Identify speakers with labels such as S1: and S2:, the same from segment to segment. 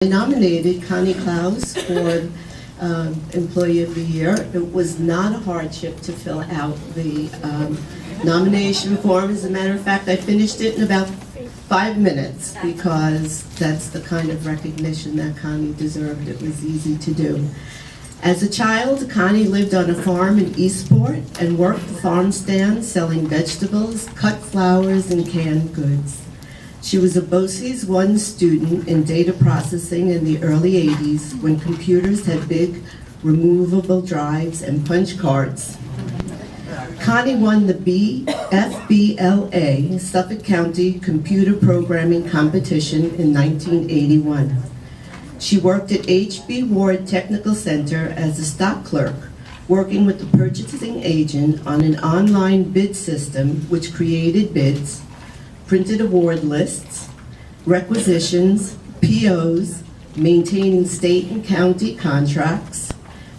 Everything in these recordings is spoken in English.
S1: I nominated Connie Klos for Employee of the Year. It was not a hardship to fill out the nomination form. As a matter of fact, I finished it in about 5 minutes because that's the kind of recognition that Connie deserved. It was easy to do. As a child, Connie lived on a farm in Eastport and worked the farm stand selling vegetables, cut flowers, and canned goods. She was a BOCES 1 student in data processing in the early 80s when computers had big removable drives and punch cards. Connie won the FBLA, Suffolk County Computer Programming Competition in 1981. She worked at H.B. Ward Technical Center as a stock clerk, working with the purchasing agent on an online bid system which created bids, printed award lists, requisitions, POs, maintaining state and county contracts,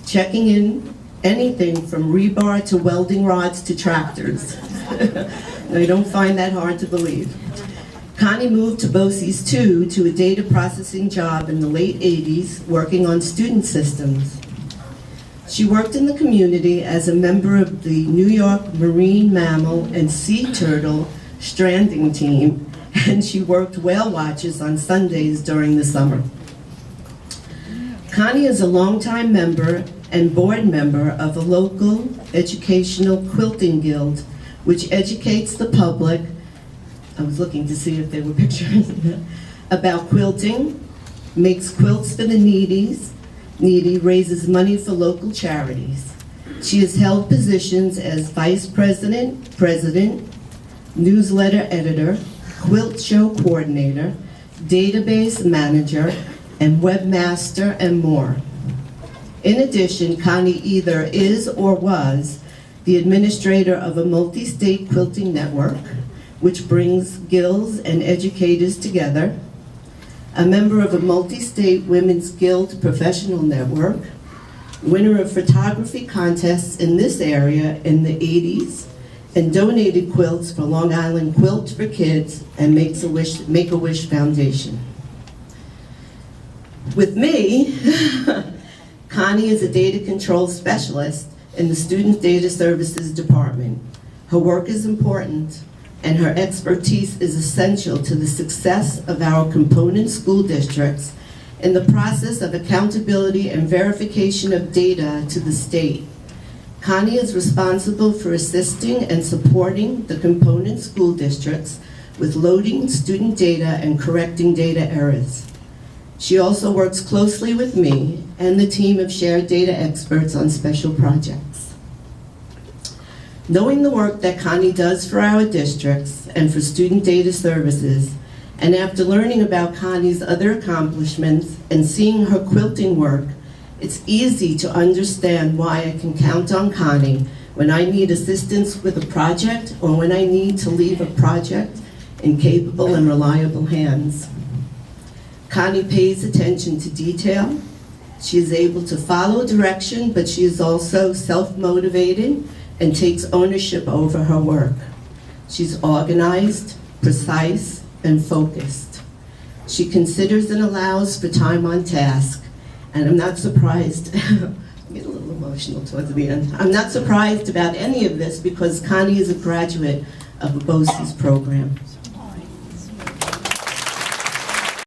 S1: checking in anything from rebar to welding rods to tractors. I don't find that hard to believe. Connie moved to BOCES 2 to a data processing job in the late 80s, working on student systems. She worked in the community as a member of the New York Marine Mammal and Sea Turtle stranding team, and she worked whale watches on Sundays during the summer. Connie is a longtime member and board member of a local educational quilting guild, which educates the public, I was looking to see if there were pictures, about quilting, makes quilts for the needy, raises money for local charities. She has held positions as vice president, president, newsletter editor, quilt show coordinator, database manager, and webmaster, and more. In addition, Connie either is or was the administrator of a multi-state quilting network, which brings guilds and educators together, a member of a multi-state women's guild professional network, winner of photography contests in this area in the 80s, and donated quilts for Long Island Quilt for Kids and Make-A-Wish Foundation. With me, Connie is a data control specialist in the Student Data Services Department. Her work is important, and her expertise is essential to the success of our component school districts in the process of accountability and verification of data to the state. Connie is responsible for assisting and supporting the component school districts with loading student data and correcting data errors. She also works closely with me and the team of shared data experts on special projects. Knowing the work that Connie does for our districts and for student data services, and after learning about Connie's other accomplishments and seeing her quilting work, it's easy to understand why I can count on Connie when I need assistance with a project or when I need to leave a project in capable and reliable hands. Connie pays attention to detail. She is able to follow direction, but she is also self-motivated and takes ownership over her work. She's organized, precise, and focused. She considers and allows for time on task. And I'm not surprised, I get a little emotional towards the end. I'm not surprised about any of this because Connie is a graduate of a BOCES program.